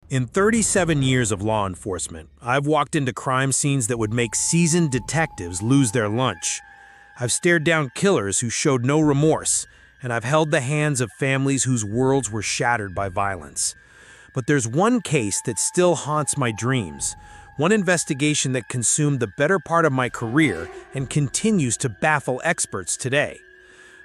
In 37 years of law enforcement, I've walked into crime scenes that would make seasoned detectives lose their lunch. I've stared down killers who showed no remorse, and I've held the hands of families whose worlds were shattered by violence. But there's one case that still haunts my dreams, one investigation that consumed the better part of my career and continues to baffle experts today.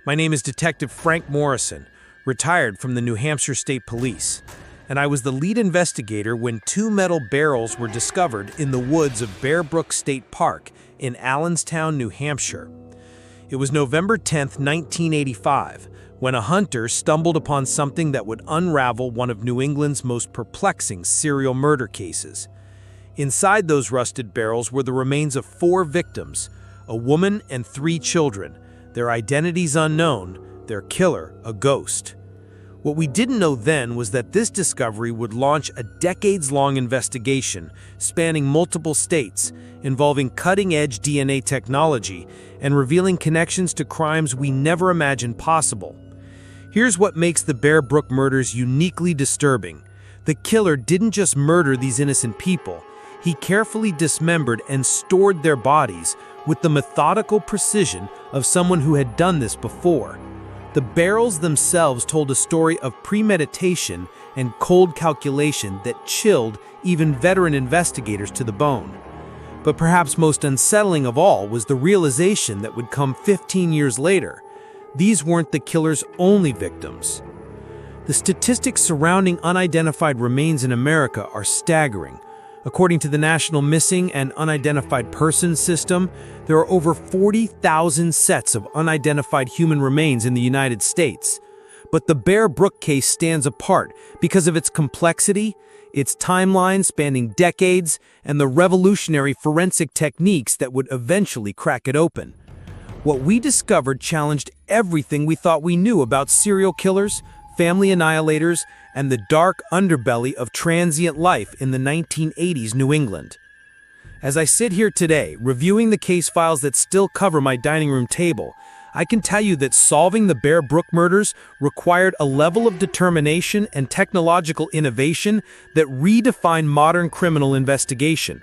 My name is Detective Frank Morrison, retired from the New Hampshire State Police, and I was the lead investigator when two metal barrels were discovered in the woods of Bear Brook State Park in Allenstown, New Hampshire. It was November 10, 1985, when a hunter stumbled upon something that would unravel one of New England's most perplexing serial murder cases. Inside those rusted barrels were the remains of 4 victims, a woman and 3 children, their identities unknown, their killer a ghost. What we didn't know then was that this discovery would launch a decades-long investigation spanning multiple states, involving cutting-edge DNA technology and revealing connections to crimes we never imagined possible. Here's what makes the Bear Brook murders uniquely disturbing. The killer didn't just murder these innocent people. He carefully dismembered and stored their bodies with the methodical precision of someone who had done this before. The barrels themselves told a story of premeditation and cold calculation that chilled even veteran investigators to the bone. But perhaps most unsettling of all was the realization that would come 15 years later. These weren't the killer's only victims. The statistics surrounding unidentified remains in America are staggering. According to the National Missing and Unidentified Persons System, there are over 40,000 sets of unidentified human remains in the United States. But the Bear Brook case stands apart because of its complexity, its timeline spanning decades, and the revolutionary forensic techniques that would eventually crack it open. What we discovered challenged everything we thought we knew about serial killers, family annihilators, and the dark underbelly of transient life in the 1980s New England. As I sit here today, reviewing the case files that still cover my dining room table, I can tell you that solving the Bear Brook murders required a level of determination and technological innovation that redefined modern criminal investigation.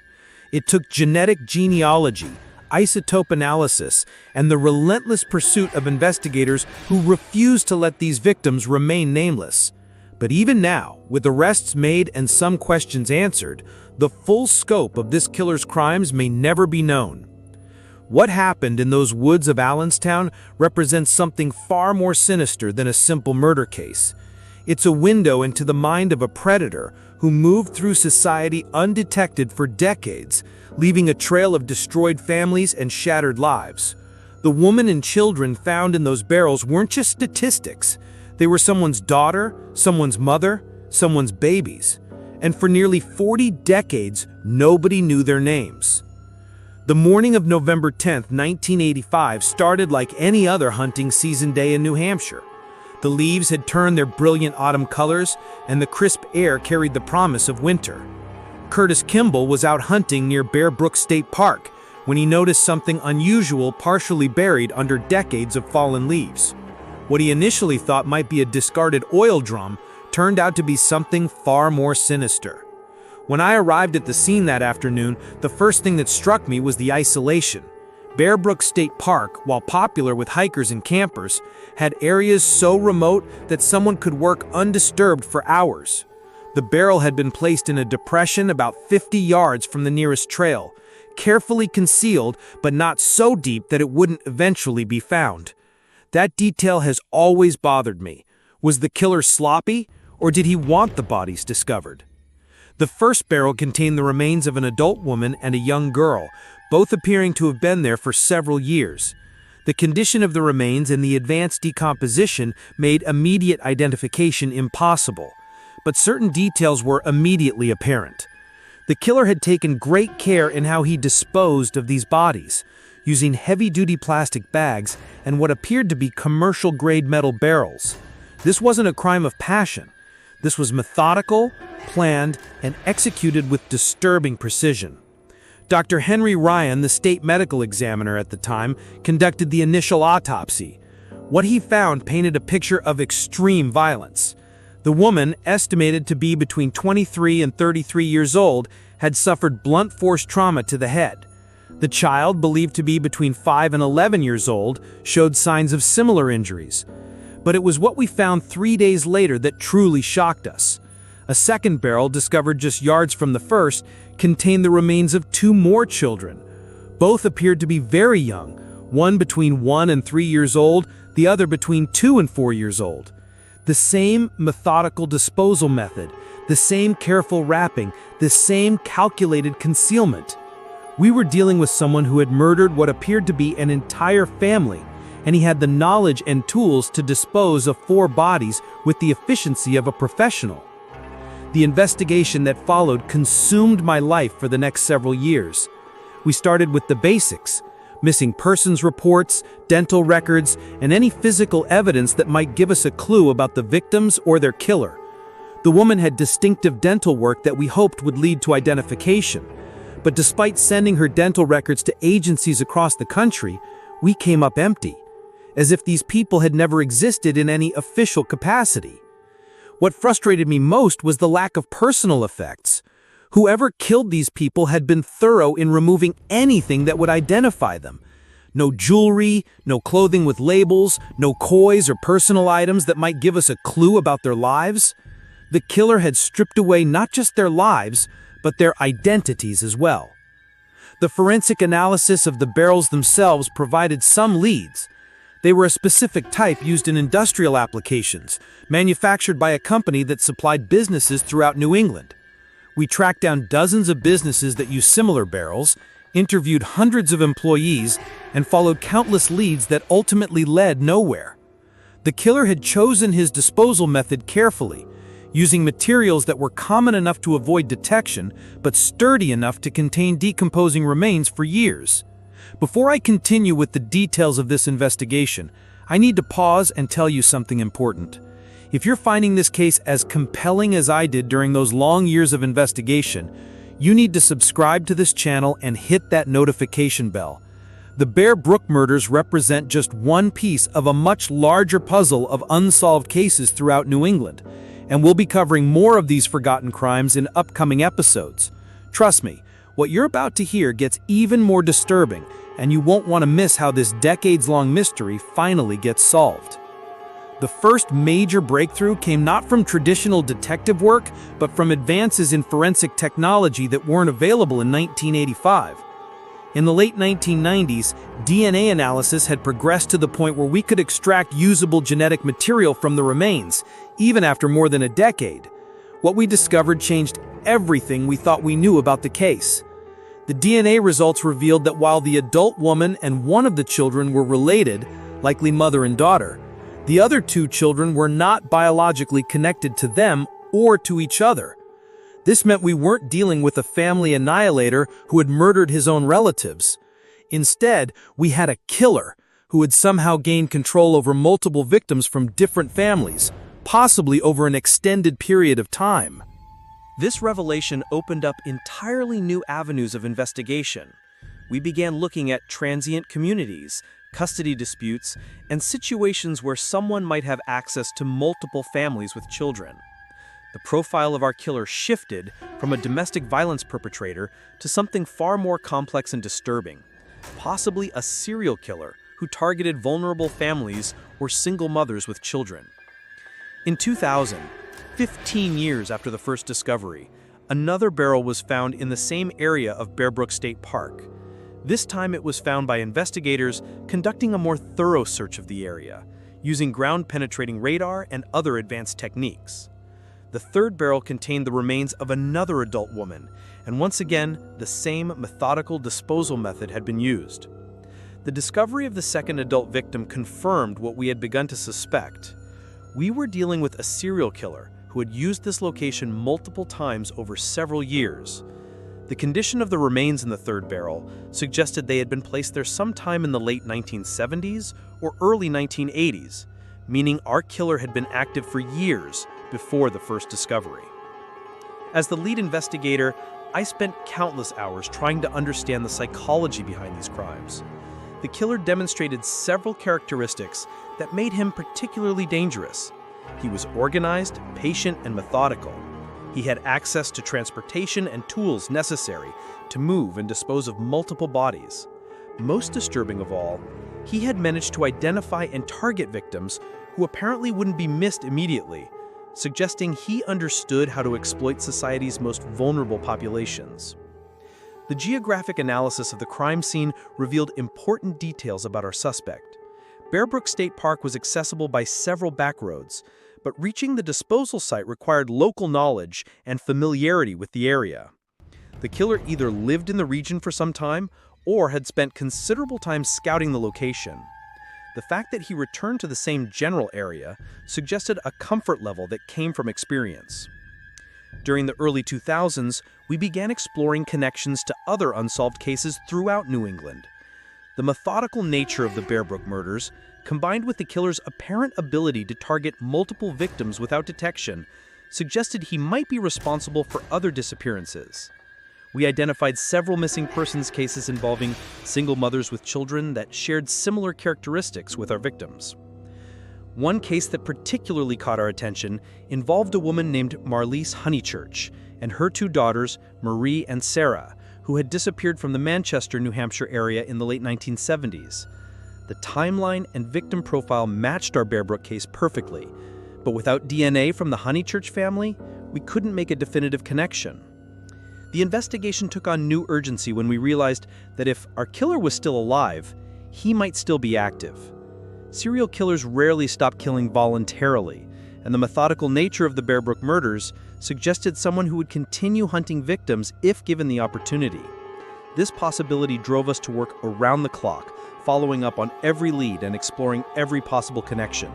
It took genetic genealogy, isotope analysis, and the relentless pursuit of investigators who refused to let these victims remain nameless. But even now, with arrests made and some questions answered, the full scope of this killer's crimes may never be known. What happened in those woods of Allenstown represents something far more sinister than a simple murder case. It's a window into the mind of a predator who moved through society undetected for decades, leaving a trail of destroyed families and shattered lives. The woman and children found in those barrels weren't just statistics. They were someone's daughter, someone's mother, someone's babies. And for nearly 40 decades, nobody knew their names. The morning of November 10, 1985 started like any other hunting season day in New Hampshire. The leaves had turned their brilliant autumn colors, and the crisp air carried the promise of winter. Curtis Kimball was out hunting near Bear Brook State Park when he noticed something unusual partially buried under decades of fallen leaves. What he initially thought might be a discarded oil drum turned out to be something far more sinister. When I arrived at the scene that afternoon, the first thing that struck me was the isolation. Bear Brook State Park, while popular with hikers and campers, had areas so remote that someone could work undisturbed for hours. The barrel had been placed in a depression about 50 yards from the nearest trail, carefully concealed but not so deep that it wouldn't eventually be found. That detail has always bothered me. Was the killer sloppy, or did he want the bodies discovered? The first barrel contained the remains of an adult woman and a young girl, both appearing to have been there for several years. The condition of the remains and the advanced decomposition made immediate identification impossible, but certain details were immediately apparent. The killer had taken great care in how he disposed of these bodies, using heavy-duty plastic bags and what appeared to be commercial-grade metal barrels. This wasn't a crime of passion. This was methodical, planned, and executed with disturbing precision. Dr. Henry Ryan, the state medical examiner at the time, conducted the initial autopsy. What he found painted a picture of extreme violence. The woman, estimated to be between 23 and 33 years old, had suffered blunt force trauma to the head. The child, believed to be between 5 and 11 years old, showed signs of similar injuries. But it was what we found 3 days later that truly shocked us. A second barrel, discovered just yards from the first, contained the remains of 2 more children. Both appeared to be very young, one between 1 and 3 years old, the other between 2 and 4 years old. The same methodical disposal method, the same careful wrapping, the same calculated concealment. We were dealing with someone who had murdered what appeared to be an entire family, and he had the knowledge and tools to dispose of 4 bodies with the efficiency of a professional. The investigation that followed consumed my life for the next several years. We started with the basics: missing persons reports, dental records, and any physical evidence that might give us a clue about the victims or their killer. The woman had distinctive dental work that we hoped would lead to identification. But despite sending her dental records to agencies across the country, we came up empty, as if these people had never existed in any official capacity. What frustrated me most was the lack of personal effects. Whoever killed these people had been thorough in removing anything that would identify them. No jewelry, no clothing with labels, no coins or personal items that might give us a clue about their lives. The killer had stripped away not just their lives, but their identities as well. The forensic analysis of the barrels themselves provided some leads. They were a specific type used in industrial applications, manufactured by a company that supplied businesses throughout New England. We tracked down dozens of businesses that use similar barrels, interviewed hundreds of employees, and followed countless leads that ultimately led nowhere. The killer had chosen his disposal method carefully, using materials that were common enough to avoid detection, but sturdy enough to contain decomposing remains for years. Before I continue with the details of this investigation, I need to pause and tell you something important. If you're finding this case as compelling as I did during those long years of investigation, you need to subscribe to this channel and hit that notification bell. The Bear Brook murders represent just one piece of a much larger puzzle of unsolved cases throughout New England, and we'll be covering more of these forgotten crimes in upcoming episodes. Trust me, what you're about to hear gets even more disturbing, and you won't want to miss how this decades-long mystery finally gets solved. The first major breakthrough came not from traditional detective work, but from advances in forensic technology that weren't available in 1985. In the late 1990s, DNA analysis had progressed to the point where we could extract usable genetic material from the remains, even after more than a decade. What we discovered changed everything we thought we knew about the case. The DNA results revealed that while the adult woman and one of the children were related, likely mother and daughter, the other 2 children were not biologically connected to them or to each other. This meant we weren't dealing with a family annihilator who had murdered his own relatives. Instead, we had a killer who had somehow gained control over multiple victims from different families, possibly over an extended period of time. This revelation opened up entirely new avenues of investigation. We began looking at transient communities, custody disputes, and situations where someone might have access to multiple families with children. The profile of our killer shifted from a domestic violence perpetrator to something far more complex and disturbing, possibly a serial killer who targeted vulnerable families or single mothers with children. In 2000, 15 years after the first discovery, another barrel was found in the same area of Bear Brook State Park. This time it was found by investigators conducting a more thorough search of the area, using ground-penetrating radar and other advanced techniques. The third barrel contained the remains of another adult woman, and once again, the same methodical disposal method had been used. The discovery of the second adult victim confirmed what we had begun to suspect. We were dealing with a serial killer who had used this location multiple times over several years. The condition of the remains in the third barrel suggested they had been placed there sometime in the late 1970s or early 1980s, meaning our killer had been active for years before the first discovery. As the lead investigator, I spent countless hours trying to understand the psychology behind these crimes. The killer demonstrated several characteristics that made him particularly dangerous. He was organized, patient, and methodical. He had access to transportation and tools necessary to move and dispose of multiple bodies. Most disturbing of all, he had managed to identify and target victims who apparently wouldn't be missed immediately, suggesting he understood how to exploit society's most vulnerable populations. The geographic analysis of the crime scene revealed important details about our suspect. Bear Brook State Park was accessible by several back roads, but reaching the disposal site required local knowledge and familiarity with the area. The killer either lived in the region for some time or had spent considerable time scouting the location. The fact that he returned to the same general area suggested a comfort level that came from experience. During the early 2000s, we began exploring connections to other unsolved cases throughout New England. The methodical nature of the Bear Brook murders, combined with the killer's apparent ability to target multiple victims without detection, suggested he might be responsible for other disappearances. We identified several missing persons cases involving single mothers with children that shared similar characteristics with our victims. One case that particularly caught our attention involved a woman named Marlise Honeychurch and her two daughters, Marie and Sarah, who had disappeared from the Manchester, New Hampshire area in the late 1970s. The timeline and victim profile matched our Bear Brook case perfectly, but without DNA from the Honeychurch family, we couldn't make a definitive connection. The investigation took on new urgency when we realized that if our killer was still alive, he might still be active. Serial killers rarely stop killing voluntarily, and the methodical nature of the Bear Brook murders suggested someone who would continue hunting victims if given the opportunity. This possibility drove us to work around the clock, following up on every lead and exploring every possible connection.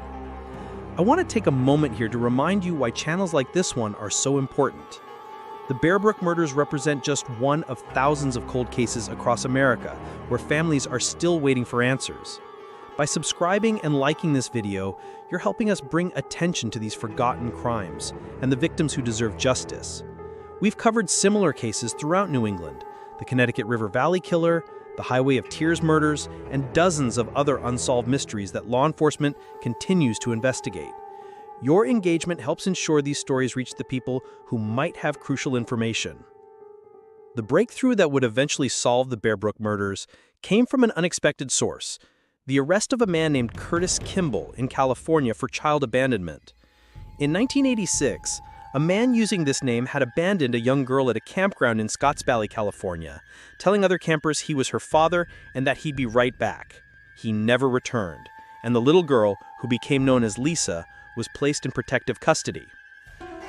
I want to take a moment here to remind you why channels like this one are so important. The Bear Brook murders represent just one of thousands of cold cases across America, where families are still waiting for answers. By subscribing and liking this video, you're helping us bring attention to these forgotten crimes and the victims who deserve justice. We've covered similar cases throughout New England: the Connecticut River Valley Killer, the Highway of Tears murders, and dozens of other unsolved mysteries that law enforcement continues to investigate. Your engagement helps ensure these stories reach the people who might have crucial information. The breakthrough that would eventually solve the Bear Brook murders came from an unexpected source: the arrest of a man named Curtis Kimball in California for child abandonment. In 1986, a man using this name had abandoned a young girl at a campground in Scotts Valley, California, telling other campers he was her father and that he'd be right back. He never returned, and the little girl, who became known as Lisa, was placed in protective custody.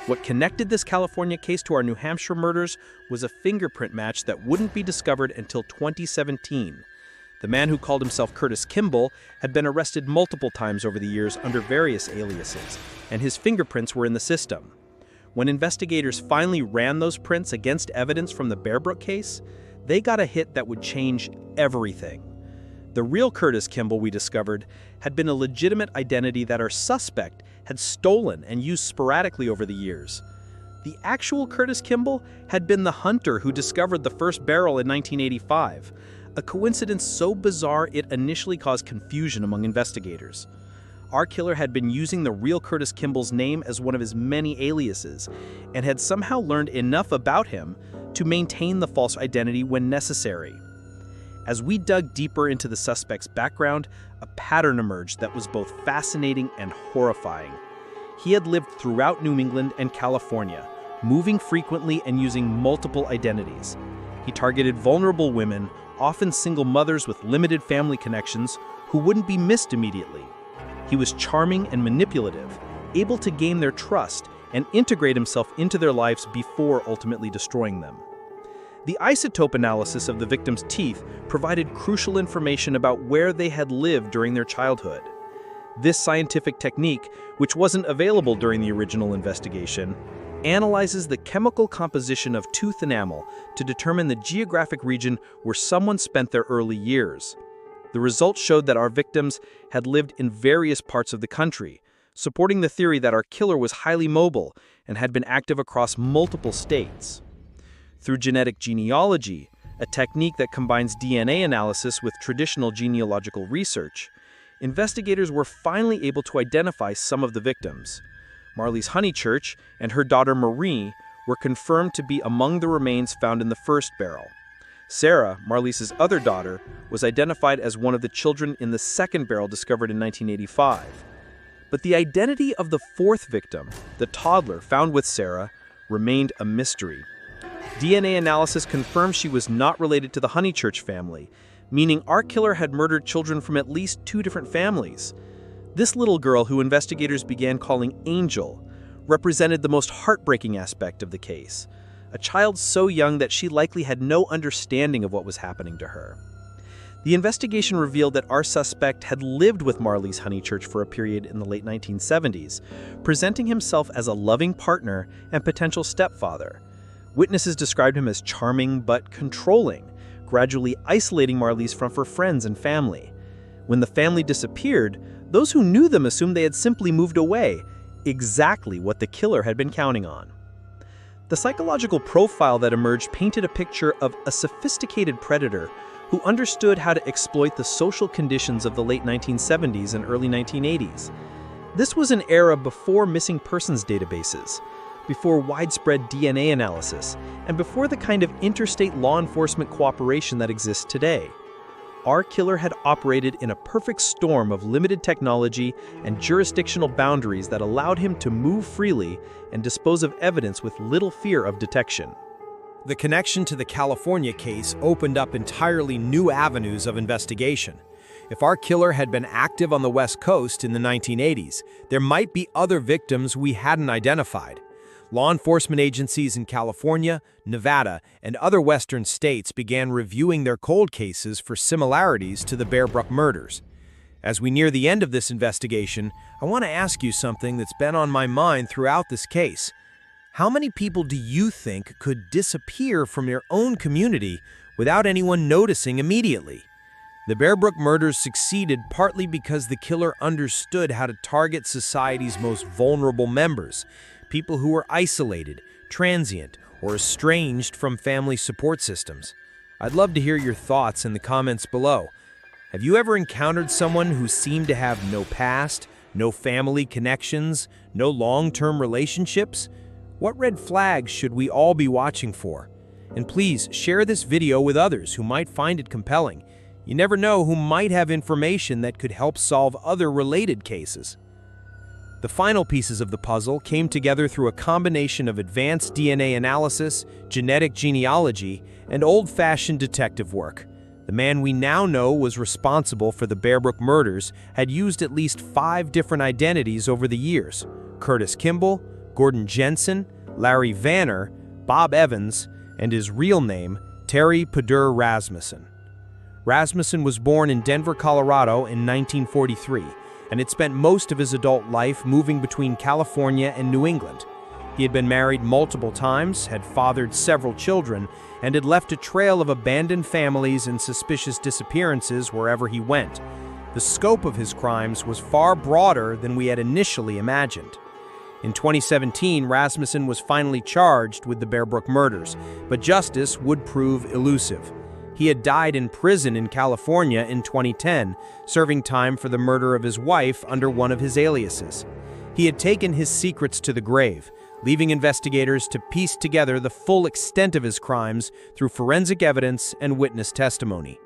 What connected this California case to our New Hampshire murders was a fingerprint match that wouldn't be discovered until 2017. The man who called himself Curtis Kimball had been arrested multiple times over the years under various aliases, and his fingerprints were in the system. When investigators finally ran those prints against evidence from the Bear Brook case, they got a hit that would change everything. The real Curtis Kimball, we discovered, had been a legitimate identity that our suspect had stolen and used sporadically over the years. The actual Curtis Kimball had been the hunter who discovered the first barrel in 1985, a coincidence so bizarre it initially caused confusion among investigators. Our killer had been using the real Curtis Kimball's name as one of his many aliases, and had somehow learned enough about him to maintain the false identity when necessary. As we dug deeper into the suspect's background, a pattern emerged that was both fascinating and horrifying. He had lived throughout New England and California, moving frequently and using multiple identities. He targeted vulnerable women, often single mothers with limited family connections, who wouldn't be missed immediately. He was charming and manipulative, able to gain their trust and integrate himself into their lives before ultimately destroying them. The isotope analysis of the victim's teeth provided crucial information about where they had lived during their childhood. This scientific technique, which wasn't available during the original investigation, analyzes the chemical composition of tooth enamel to determine the geographic region where someone spent their early years. The results showed that our victims had lived in various parts of the country, supporting the theory that our killer was highly mobile and had been active across multiple states. Through genetic genealogy, a technique that combines DNA analysis with traditional genealogical research, investigators were finally able to identify some of the victims. Marley's Honeychurch and her daughter Marie were confirmed to be among the remains found in the first barrel. Sarah, Marley's other daughter, was identified as one of the children in the second barrel discovered in 1985. But the identity of the fourth victim, the toddler found with Sarah, remained a mystery. DNA analysis confirmed she was not related to the Honeychurch family, meaning our killer had murdered children from at least 2 different families. This little girl, who investigators began calling Angel, represented the most heartbreaking aspect of the case. A child so young that she likely had no understanding of what was happening to her. The investigation revealed that our suspect had lived with Marley's Honeychurch for a period in the late 1970s, presenting himself as a loving partner and potential stepfather. Witnesses described him as charming but controlling, gradually isolating Marley's from her friends and family. When the family disappeared, those who knew them assumed they had simply moved away, exactly what the killer had been counting on. The psychological profile that emerged painted a picture of a sophisticated predator who understood how to exploit the social conditions of the late 1970s and early 1980s. This was an era before missing persons databases, before widespread DNA analysis, and before the kind of interstate law enforcement cooperation that exists today. Our killer had operated in a perfect storm of limited technology and jurisdictional boundaries that allowed him to move freely and dispose of evidence with little fear of detection. The connection to the California case opened up entirely new avenues of investigation. If our killer had been active on the West Coast in the 1980s, there might be other victims we hadn't identified. Law enforcement agencies in California, Nevada, and other western states began reviewing their cold cases for similarities to the Bear Brook murders. As we near the end of this investigation, I want to ask you something that's been on my mind throughout this case. How many people do you think could disappear from their own community without anyone noticing immediately? The Bear Brook murders succeeded partly because the killer understood how to target society's most vulnerable members, people who were isolated, transient, or estranged from family support systems. I'd love to hear your thoughts in the comments below. Have you ever encountered someone who seemed to have no past, no family connections, no long-term relationships? What red flags should we all be watching for? And please share this video with others who might find it compelling. You never know who might have information that could help solve other related cases. The final pieces of the puzzle came together through a combination of advanced DNA analysis, genetic genealogy, and old-fashioned detective work. The man we now know was responsible for the Bear Brook murders had used at least 5 different identities over the years: Curtis Kimball, Gordon Jensen, Larry Vanner, Bob Evans, and his real name, Terry Padur Rasmussen. Rasmussen was born in Denver, Colorado in 1943, and had spent most of his adult life moving between California and New England. He had been married multiple times, had fathered several children, and had left a trail of abandoned families and suspicious disappearances wherever he went. The scope of his crimes was far broader than we had initially imagined. In 2017, Rasmussen was finally charged with the Bear Brook murders, but justice would prove elusive. He had died in prison in California in 2010, serving time for the murder of his wife under one of his aliases. He had taken his secrets to the grave, leaving investigators to piece together the full extent of his crimes through forensic evidence and witness testimony.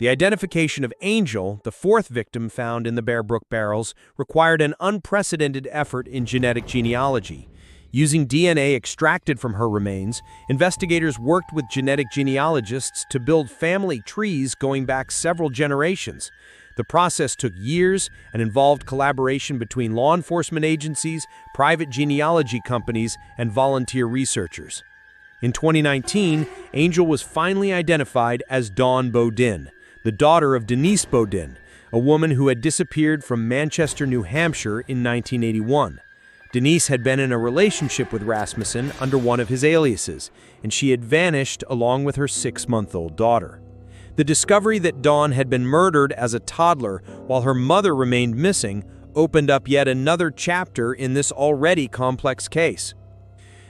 The identification of Angel, the 4th victim found in the Bear Brook barrels, required an unprecedented effort in genetic genealogy. Using DNA extracted from her remains, investigators worked with genetic genealogists to build family trees going back several generations. The process took years and involved collaboration between law enforcement agencies, private genealogy companies, and volunteer researchers. In 2019, Angel was finally identified as Dawn Bodin, the daughter of Denise Bodin, a woman who had disappeared from Manchester, New Hampshire in 1981. Denise had been in a relationship with Rasmussen under one of his aliases, and she had vanished along with her 6-month-old daughter. The discovery that Dawn had been murdered as a toddler while her mother remained missing opened up yet another chapter in this already complex case.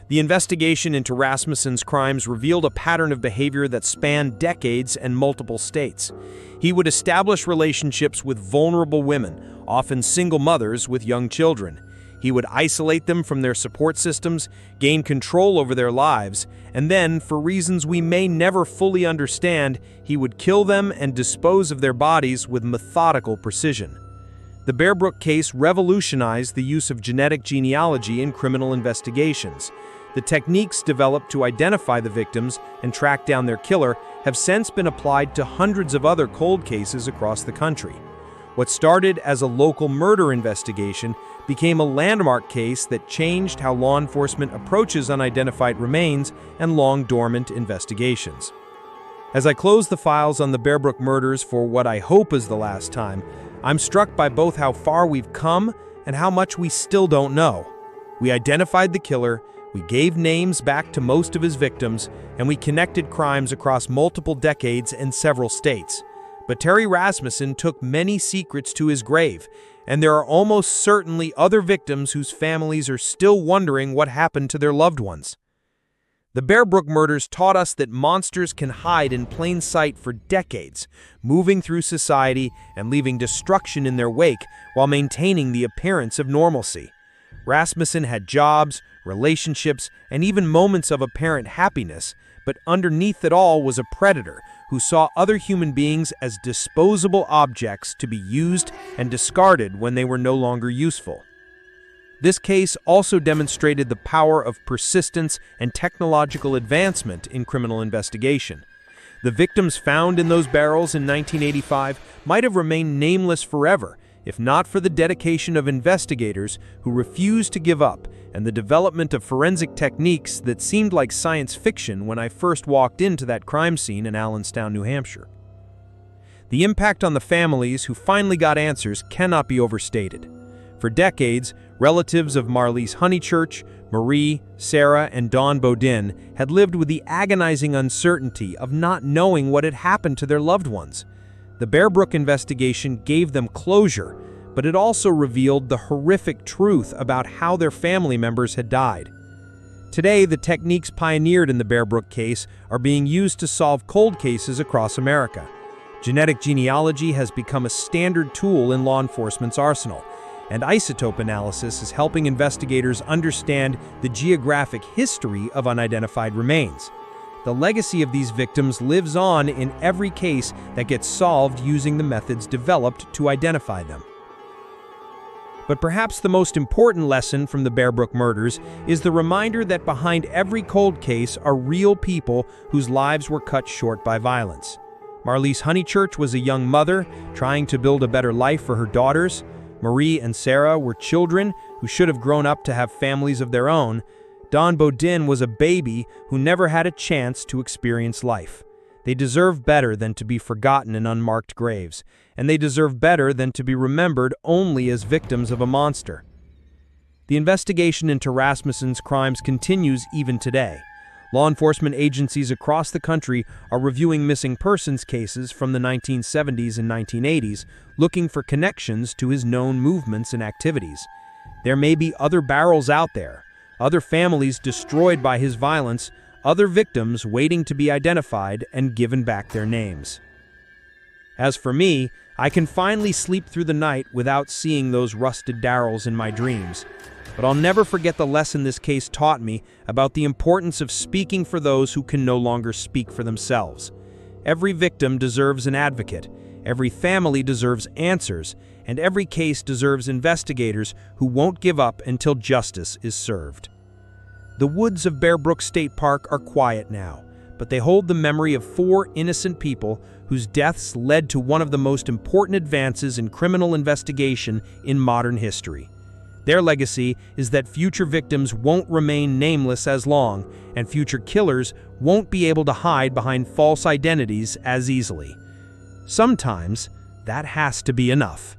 The investigation into Rasmussen's crimes revealed a pattern of behavior that spanned decades and multiple states. He would establish relationships with vulnerable women, often single mothers with young children. He would isolate them from their support systems, gain control over their lives, and then, for reasons we may never fully understand, he would kill them and dispose of their bodies with methodical precision. The Bear Brook case revolutionized the use of genetic genealogy in criminal investigations. The techniques developed to identify the victims and track down their killer have since been applied to hundreds of other cold cases across the country. What started as a local murder investigation became a landmark case that changed how law enforcement approaches unidentified remains and long-dormant investigations. As I close the files on the Bear Brook murders for what I hope is the last time, I'm struck by both how far we've come and how much we still don't know. We identified the killer, we gave names back to most of his victims, and we connected crimes across multiple decades and several states. But Terry Rasmussen took many secrets to his grave, and there are almost certainly other victims whose families are still wondering what happened to their loved ones. The Bear Brook murders taught us that monsters can hide in plain sight for decades, moving through society and leaving destruction in their wake while maintaining the appearance of normalcy. Rasmussen had jobs, relationships, and even moments of apparent happiness, but underneath it all was a predator who saw other human beings as disposable objects to be used and discarded when they were no longer useful. This case also demonstrated the power of persistence and technological advancement in criminal investigation. The victims found in those barrels in 1985 might have remained nameless forever, if not for the dedication of investigators who refused to give up and the development of forensic techniques that seemed like science fiction when I first walked into that crime scene in Allenstown, New Hampshire. The impact on the families who finally got answers cannot be overstated. For decades, relatives of Marlise Honeychurch, Marie, Sarah, and Dawn Bodin had lived with the agonizing uncertainty of not knowing what had happened to their loved ones. The Bear Brook investigation gave them closure, but it also revealed the horrific truth about how their family members had died. Today, the techniques pioneered in the Bear Brook case are being used to solve cold cases across America. Genetic genealogy has become a standard tool in law enforcement's arsenal, and isotope analysis is helping investigators understand the geographic history of unidentified remains. The legacy of these victims lives on in every case that gets solved using the methods developed to identify them. But perhaps the most important lesson from the Bear Brook murders is the reminder that behind every cold case are real people whose lives were cut short by violence. Marlise Honeychurch was a young mother trying to build a better life for her daughters. Marie and Sarah were children who should have grown up to have families of their own. Dawn Bodin was a baby who never had a chance to experience life. They deserve better than to be forgotten in unmarked graves, and they deserve better than to be remembered only as victims of a monster. The investigation into Rasmussen's crimes continues even today. Law enforcement agencies across the country are reviewing missing persons cases from the 1970s and 1980s, looking for connections to his known movements and activities. There may be other barrels out there, other families destroyed by his violence, other victims waiting to be identified and given back their names. As for me, I can finally sleep through the night without seeing those rusted barrels in my dreams. But I'll never forget the lesson this case taught me about the importance of speaking for those who can no longer speak for themselves. Every victim deserves an advocate, every family deserves answers, and every case deserves investigators who won't give up until justice is served. The woods of Bear Brook State Park are quiet now, but they hold the memory of 4 innocent people whose deaths led to one of the most important advances in criminal investigation in modern history. Their legacy is that future victims won't remain nameless as long, and future killers won't be able to hide behind false identities as easily. Sometimes, that has to be enough.